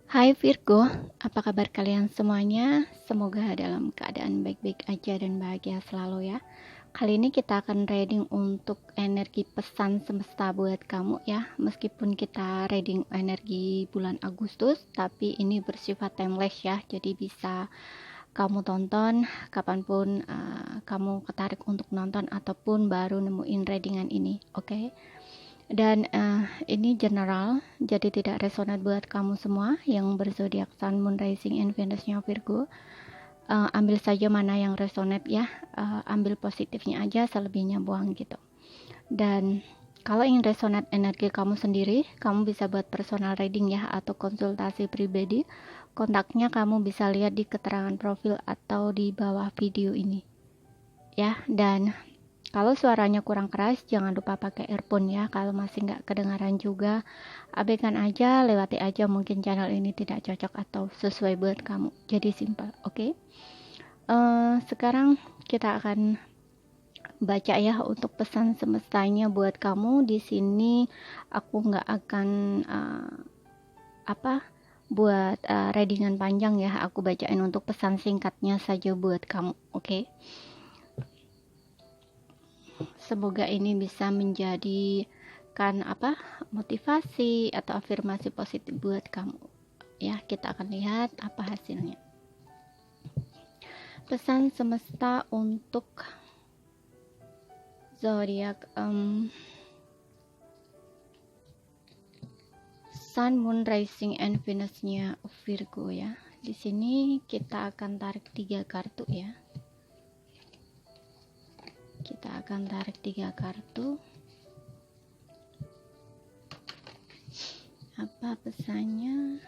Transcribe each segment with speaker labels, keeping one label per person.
Speaker 1: Hai Virgo, apa kabar kalian semuanya? Semoga dalam keadaan baik-baik aja dan bahagia selalu ya. Kali ini kita akan reading untuk energi pesan semesta buat kamu ya. Meskipun kita reading energi bulan Agustus, tapi ini bersifat timeless ya. Jadi bisa kamu tonton kapanpun kamu ketarik untuk nonton ataupun baru nemuin readingan ini, oke? Dan ini general, jadi tidak resonate buat kamu semua yang berzodiak Sun, Moon, Rising, and Venusnya Virgo. Ambil saja mana yang resonate ya, ambil positifnya aja, selebihnya buang gitu. Dan kalau ingin resonate energi kamu sendiri, kamu bisa buat personal reading ya, atau konsultasi pribadi. Kontaknya kamu bisa lihat di keterangan profil atau di bawah video ini ya. Dan kalau suaranya kurang keras, jangan lupa pakai earphone ya. Kalau masih nggak kedengaran juga, abaikan aja, lewati aja. Mungkin channel ini tidak cocok atau sesuai buat kamu. Jadi simple, oke? Sekarang kita akan baca ya untuk pesan semestanya buat kamu. Di sini aku nggak akan buat readingan panjang ya. Aku bacain untuk pesan singkatnya saja buat kamu, oke? Semoga ini bisa menjadikan motivasi atau afirmasi positif buat kamu ya. Kita akan lihat apa hasilnya. Pesan semesta untuk zodiak Sun, Moon, Rising, and Venusnya Virgo ya. Di sini kita akan tarik 3 kartu ya. Kita akan tarik 3 kartu. Apa pesannya?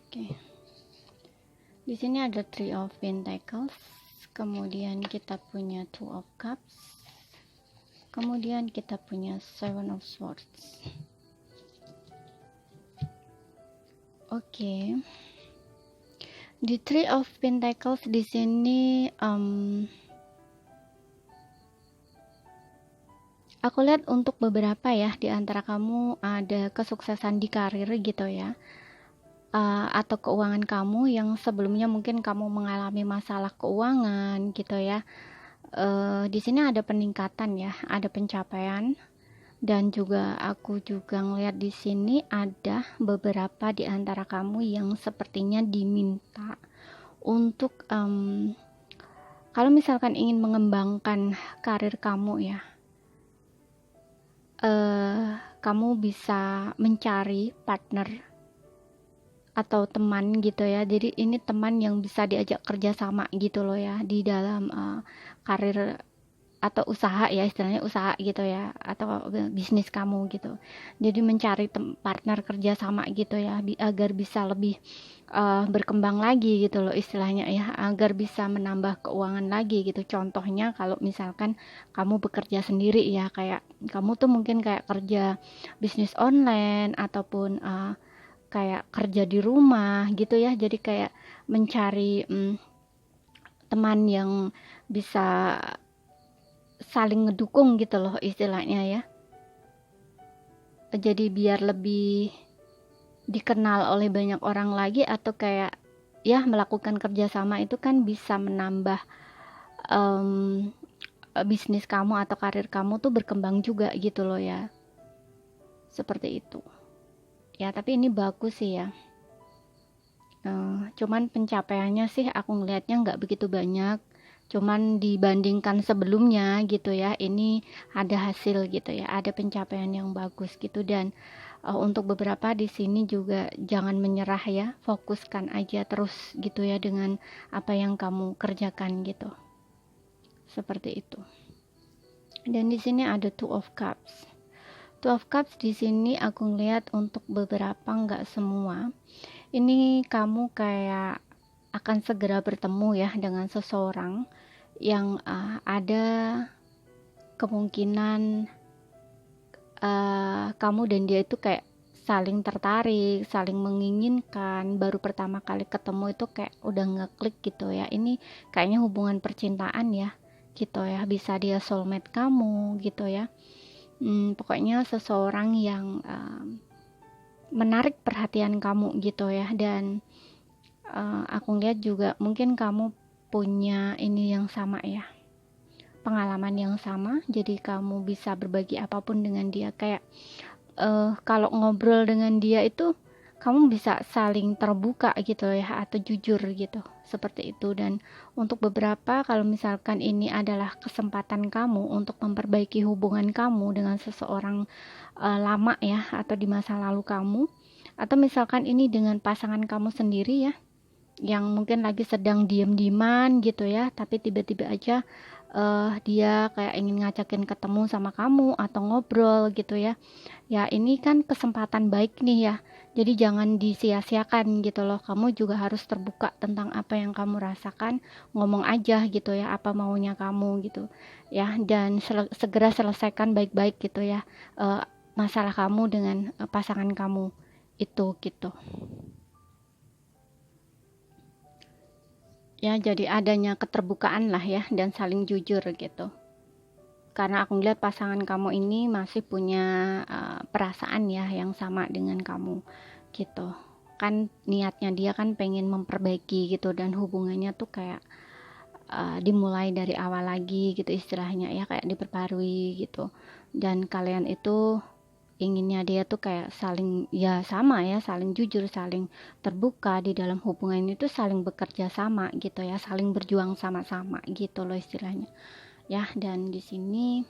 Speaker 1: Oke. Di sini ada Three of Pentacles, kemudian kita punya Two of Cups, kemudian kita punya Seven of Swords. Oke. Di Three of Pentacles di sini aku lihat untuk beberapa ya di antara kamu ada kesuksesan di karir gitu ya. Atau keuangan kamu yang sebelumnya mungkin kamu mengalami masalah keuangan gitu ya. Di sini ada peningkatan ya, ada pencapaian. Dan juga aku juga ngeliat di sini ada beberapa di antara kamu yang sepertinya diminta untuk kalau misalkan ingin mengembangkan karir kamu ya, kamu bisa mencari partner atau teman gitu ya. Jadi ini teman yang bisa diajak kerja sama gitu loh ya di dalam karir atau usaha ya, istilahnya usaha gitu ya, atau bisnis kamu gitu. Jadi mencari partner kerja sama gitu ya, agar bisa lebih berkembang lagi gitu loh istilahnya ya, agar bisa menambah keuangan lagi gitu. Contohnya kalau misalkan kamu bekerja sendiri ya, kayak kamu tuh mungkin kayak kerja bisnis online ataupun kayak kerja di rumah gitu ya. Jadi kayak mencari teman yang bisa saling ngedukung gitu loh istilahnya ya. Jadi biar lebih dikenal oleh banyak orang lagi, atau kayak ya melakukan kerjasama itu kan bisa menambah bisnis kamu atau karir kamu tuh berkembang juga gitu loh ya. Seperti itu. Ya tapi ini bagus sih ya. Cuman pencapaiannya sih aku ngelihatnya nggak begitu banyak. Cuman dibandingkan sebelumnya gitu ya, ini ada hasil gitu ya, ada pencapaian yang bagus gitu. Dan untuk beberapa di sini juga jangan menyerah ya, fokuskan aja terus gitu ya dengan apa yang kamu kerjakan gitu, seperti itu. Dan di sini ada Two of Cups. Two of Cups di sini aku ngeliat untuk beberapa, nggak semua. Ini kamu kayak akan segera bertemu ya dengan seseorang yang ada kemungkinan kamu dan dia itu kayak saling tertarik, saling menginginkan. Baru pertama kali ketemu itu kayak udah ngeklik gitu ya. Ini kayaknya hubungan percintaan ya. gitu ya, bisa dia soulmate kamu gitu ya. Pokoknya seseorang yang menarik perhatian kamu gitu ya. Dan aku lihat juga mungkin kamu punya ini yang sama ya, pengalaman yang sama, jadi kamu bisa berbagi apapun dengan dia. Kayak kalau ngobrol dengan dia itu kamu bisa saling terbuka gitu ya, atau jujur gitu, seperti itu. Dan untuk beberapa, kalau misalkan ini adalah kesempatan kamu untuk memperbaiki hubungan kamu dengan seseorang lama ya, atau di masa lalu kamu, atau misalkan ini dengan pasangan kamu sendiri ya, yang mungkin lagi sedang diem-dieman gitu ya, tapi tiba-tiba aja dia kayak ingin ngajakin ketemu sama kamu atau ngobrol gitu ya. Ya ini kan kesempatan baik nih ya, jadi jangan disia-siakan gitu loh. Kamu juga harus terbuka tentang apa yang kamu rasakan, ngomong aja gitu ya, apa maunya kamu gitu ya. Dan segera selesaikan baik-baik gitu ya, masalah kamu dengan pasangan kamu itu gitu ya. Jadi adanya keterbukaan lah ya, dan saling jujur gitu, karena aku lihat pasangan kamu ini masih punya perasaan ya yang sama dengan kamu gitu kan. Niatnya dia kan pengen memperbaiki gitu, dan hubungannya tuh kayak dimulai dari awal lagi gitu istilahnya ya, kayak diperbarui gitu. Dan kalian itu inginnya dia tuh kayak saling ya sama ya, saling jujur, saling terbuka di dalam hubungan itu, saling bekerja sama gitu ya, saling berjuang sama-sama gitu loh istilahnya ya. Dan di sini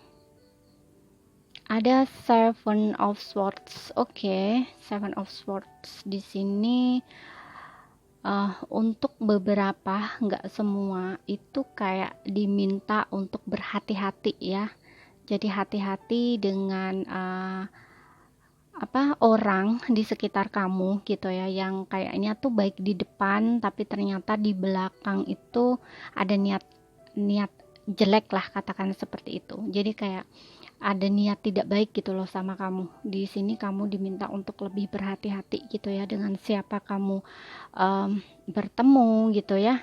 Speaker 1: ada Seven of Swords. Oke, Seven of Swords di sini untuk beberapa, nggak semua, itu kayak diminta untuk berhati-hati ya. Jadi hati-hati dengan orang di sekitar kamu gitu ya, yang kayaknya tuh baik di depan tapi ternyata di belakang itu ada niat jelek lah, katakan seperti itu. Jadi kayak ada niat tidak baik gitu loh sama kamu. Di sini kamu diminta untuk lebih berhati-hati gitu ya, dengan siapa kamu bertemu gitu ya.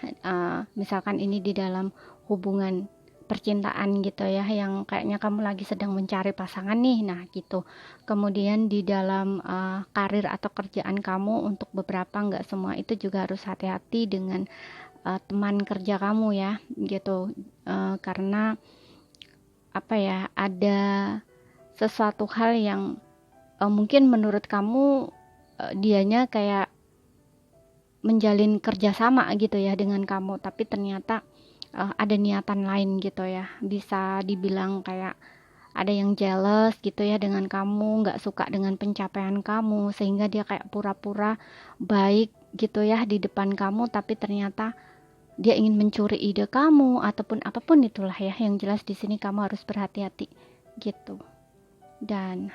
Speaker 1: Misalkan ini di dalam hubungan percintaan gitu ya, yang kayaknya kamu lagi sedang mencari pasangan nih, nah gitu. Kemudian di dalam karir atau kerjaan kamu, untuk beberapa, nggak semua, itu juga harus hati-hati dengan teman kerja kamu ya gitu. Karena apa ya, ada sesuatu hal yang mungkin menurut kamu dianya kayak menjalin kerjasama gitu ya dengan kamu, tapi ternyata ada niatan lain gitu ya. Bisa dibilang kayak ada yang jealous gitu ya dengan kamu, nggak suka dengan pencapaian kamu, sehingga dia kayak pura-pura baik gitu ya di depan kamu, tapi ternyata dia ingin mencuri ide kamu ataupun apapun itulah ya. Yang jelas di sini kamu harus berhati-hati gitu. Dan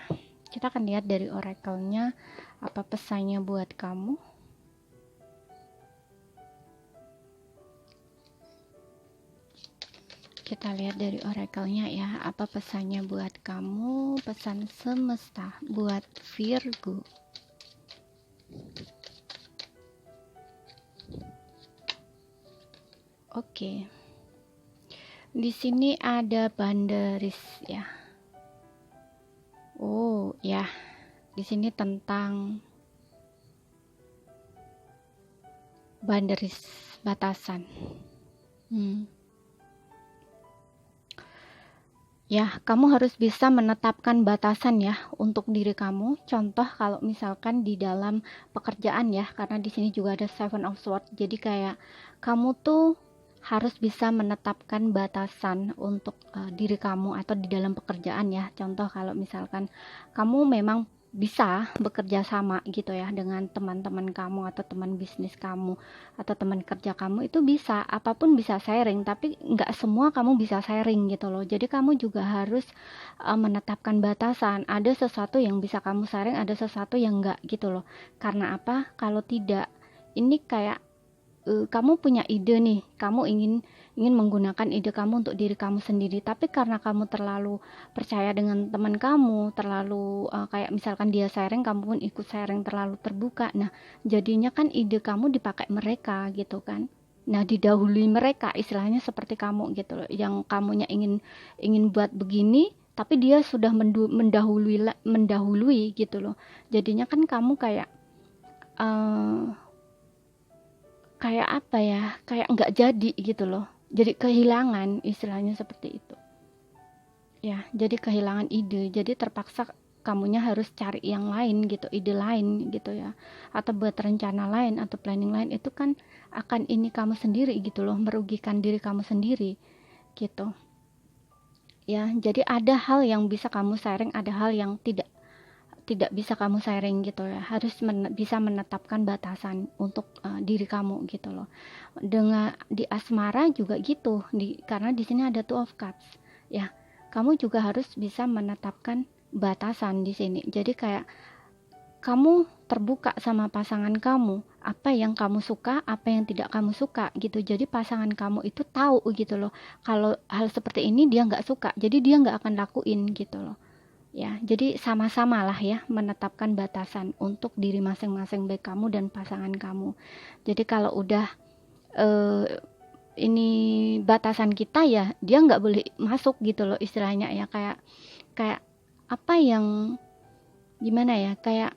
Speaker 1: kita akan lihat dari oracle-nya apa pesannya buat kamu. Kita lihat dari oracle-nya ya, apa pesannya buat kamu, pesan semesta buat Virgo. Oke. Di sini ada banderis ya. Oh, ya. Di sini tentang banderis, batasan. Ya, kamu harus bisa menetapkan batasan ya untuk diri kamu. Contoh kalau misalkan di dalam pekerjaan ya, karena di sini juga ada Seven of Swords. Jadi kayak kamu tuh harus bisa menetapkan batasan untuk diri kamu atau di dalam pekerjaan ya. Contoh kalau misalkan kamu memang bisa bekerja sama gitu ya dengan teman-teman kamu atau teman bisnis kamu atau teman kerja kamu, itu bisa, apapun bisa sharing, tapi nggak semua kamu bisa sharing gitu loh. Jadi kamu juga harus menetapkan batasan. Ada sesuatu yang bisa kamu sharing, ada sesuatu yang nggak gitu loh. Karena apa? Kalau tidak, ini kayak kamu punya ide nih, kamu ingin menggunakan ide kamu untuk diri kamu sendiri, tapi karena kamu terlalu percaya dengan teman kamu, terlalu kayak misalkan dia sharing, kamu pun ikut sharing, terlalu terbuka. Nah, jadinya kan ide kamu dipakai mereka gitu kan. Nah, didahului mereka, istilahnya seperti kamu gitu loh, yang kamunya ingin buat begini, tapi dia sudah mendahului gitu loh. Jadinya kan kamu eh, kayak apa ya, kayak nggak jadi gitu loh. Jadi kehilangan, istilahnya seperti itu. Ya, jadi kehilangan ide. Jadi terpaksa kamunya harus cari yang lain gitu, ide lain gitu ya. Atau buat rencana lain atau planning lain, itu kan akan ini kamu sendiri gitu loh, merugikan diri kamu sendiri gitu. Ya, jadi ada hal yang bisa kamu sharing, ada hal yang tidak tidak bisa kamu sharing gitu ya. Harus bisa menetapkan batasan untuk diri kamu gitu loh. Dengan di asmara juga gitu, karena di sini ada two of cups ya. Kamu juga harus bisa menetapkan batasan di sini. Jadi kayak kamu terbuka sama pasangan kamu, apa yang kamu suka, apa yang tidak kamu suka gitu. Jadi pasangan kamu itu tahu gitu loh, kalau hal seperti ini dia nggak suka, jadi dia nggak akan lakuin gitu loh. Ya, jadi sama-sama lah ya menetapkan batasan untuk diri masing-masing, baik kamu dan pasangan kamu. Jadi kalau udah eh, ini batasan kita, ya dia nggak boleh masuk gitu loh, istilahnya ya, kayak kayak apa yang gimana ya, kayak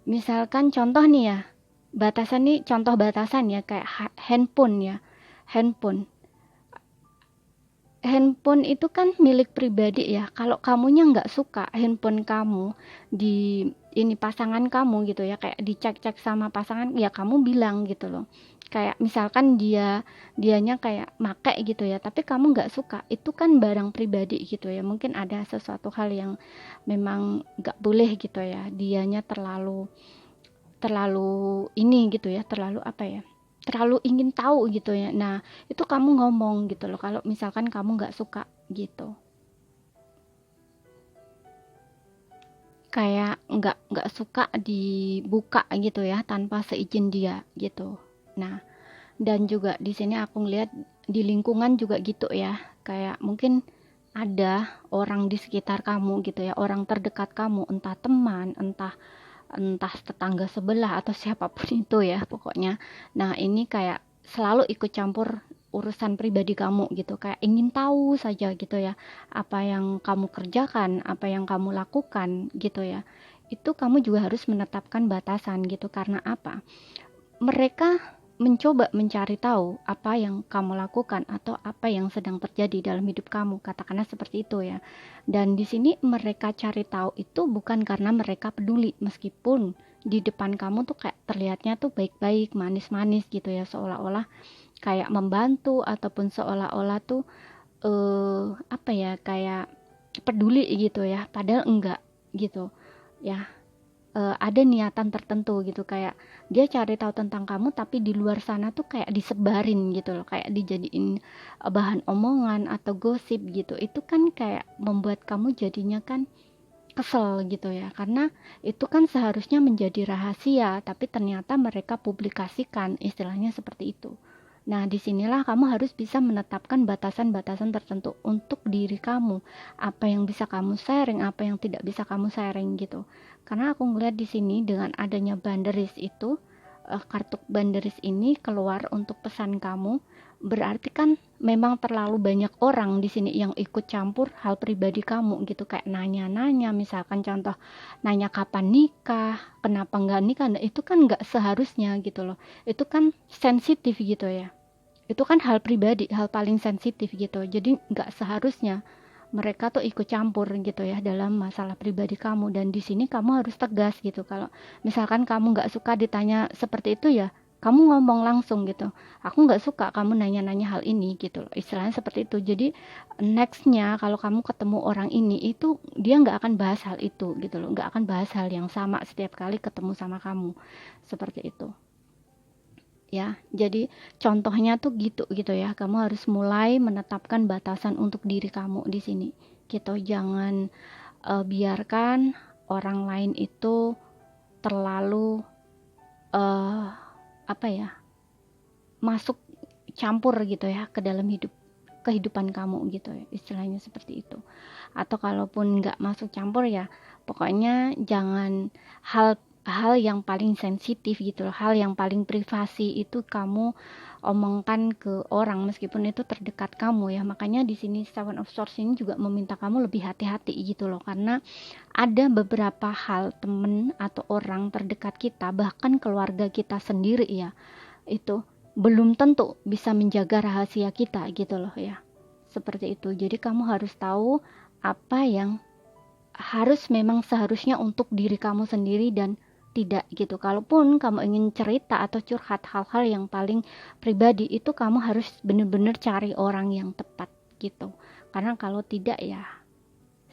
Speaker 1: misalkan contoh nih ya, batasan nih, contoh batasan ya, kayak handphone ya, handphone handphone itu kan milik pribadi ya. Kalau kamunya nggak suka handphone kamu di ini pasangan kamu gitu ya, kayak dicek-cek sama pasangan, ya kamu bilang gitu loh. Kayak misalkan dianya kayak make gitu ya, tapi kamu nggak suka, itu kan barang pribadi gitu ya. Mungkin ada sesuatu hal yang memang nggak boleh gitu ya. Dianya terlalu terlalu ini gitu ya, terlalu apa ya, terlalu ingin tahu gitu ya. Nah, itu kamu ngomong gitu loh, kalau misalkan kamu nggak suka gitu, kayak nggak suka dibuka gitu ya tanpa seizin dia gitu. Nah, dan juga di sini aku ngeliat di lingkungan juga gitu ya, kayak mungkin ada orang di sekitar kamu gitu ya, orang terdekat kamu, entah teman, entah entah tetangga sebelah atau siapapun itu ya pokoknya. Nah, ini kayak selalu ikut campur urusan pribadi kamu gitu, kayak ingin tahu saja gitu ya, apa yang kamu kerjakan, apa yang kamu lakukan gitu ya. Itu kamu juga harus menetapkan batasan gitu. Karena apa? Mereka mencoba mencari tahu apa yang kamu lakukan atau apa yang sedang terjadi dalam hidup kamu, katakanlah seperti itu ya. Dan di sini mereka cari tahu itu bukan karena mereka peduli, meskipun di depan kamu tuh kayak terlihatnya tuh baik-baik, manis-manis gitu ya, seolah-olah kayak membantu ataupun seolah-olah tuh apa ya, kayak peduli gitu ya, padahal enggak gitu ya. Ada niatan tertentu gitu, kayak dia cari tahu tentang kamu, tapi di luar sana tuh kayak disebarin gitu loh, kayak dijadiin bahan omongan atau gosip gitu. Itu kan kayak membuat kamu jadinya kan kesel gitu ya, karena itu kan seharusnya menjadi rahasia, tapi ternyata mereka publikasikan, istilahnya seperti itu. Nah, disinilah kamu harus bisa menetapkan batasan-batasan tertentu untuk diri kamu. Apa yang bisa kamu sharing, apa yang tidak bisa kamu sharing gitu. Karena aku ngeliat di sini dengan adanya banderis itu, kartu banderis ini keluar untuk pesan kamu, berarti kan memang terlalu banyak orang di sini yang ikut campur hal pribadi kamu gitu, kayak nanya-nanya, misalkan contoh nanya kapan nikah, kenapa nggak nikah. Nah, itu kan nggak seharusnya gitu loh, itu kan sensitif gitu ya, itu kan hal pribadi, hal paling sensitif gitu. Jadi nggak seharusnya mereka tuh ikut campur gitu ya dalam masalah pribadi kamu. Dan di sini kamu harus tegas gitu. Kalau misalkan kamu nggak suka ditanya seperti itu, ya kamu ngomong langsung gitu, aku nggak suka kamu nanya-nanya hal ini gitu loh, istilahnya seperti itu. Jadi nextnya kalau kamu ketemu orang ini, itu dia nggak akan bahas hal itu gitu loh, nggak akan bahas hal yang sama setiap kali ketemu sama kamu, seperti itu ya. Jadi contohnya tuh gitu ya, kamu harus mulai menetapkan batasan untuk diri kamu di sini gitu. Jangan biarkan orang lain itu terlalu uh, apa ya, masuk campur gitu ya ke dalam kehidupan kamu gitu ya, istilahnya seperti itu. Atau kalaupun nggak masuk campur, ya pokoknya jangan hal hal yang paling sensitif gitu loh, hal yang paling privasi itu kamu omongkan ke orang meskipun itu terdekat kamu ya. Makanya di sini Seven of Swords ini juga meminta kamu lebih hati-hati gitu loh, karena ada beberapa hal temen atau orang terdekat kita, bahkan keluarga kita sendiri ya, itu belum tentu bisa menjaga rahasia kita gitu loh ya. Seperti itu. Jadi kamu harus tahu apa yang harus memang seharusnya untuk diri kamu sendiri dan tidak gitu. Kalaupun kamu ingin cerita atau curhat hal-hal yang paling pribadi, itu kamu harus benar-benar cari orang yang tepat gitu. Karena kalau tidak ya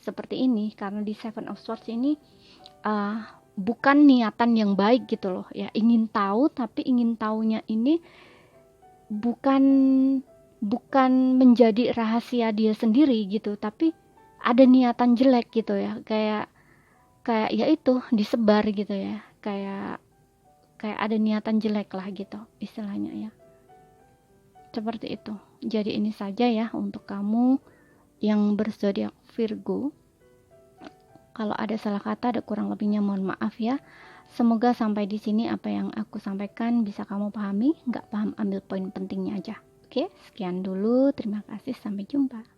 Speaker 1: seperti ini, karena di Seven of Swords ini bukan niatan yang baik gitu loh ya, ingin tahu, tapi ingin tahunya ini bukan menjadi rahasia dia sendiri gitu, tapi ada niatan jelek gitu ya, kayak ya itu disebar gitu ya, kayak ada niatan jelek lah gitu istilahnya ya, seperti itu. Jadi ini saja ya untuk kamu yang berzodiak Virgo. Kalau ada salah kata, ada kurang lebihnya mohon maaf ya. Semoga sampai di sini apa yang aku sampaikan bisa kamu pahami. Nggak paham ambil poin pentingnya aja. Oke, sekian dulu. Terima kasih. Sampai jumpa.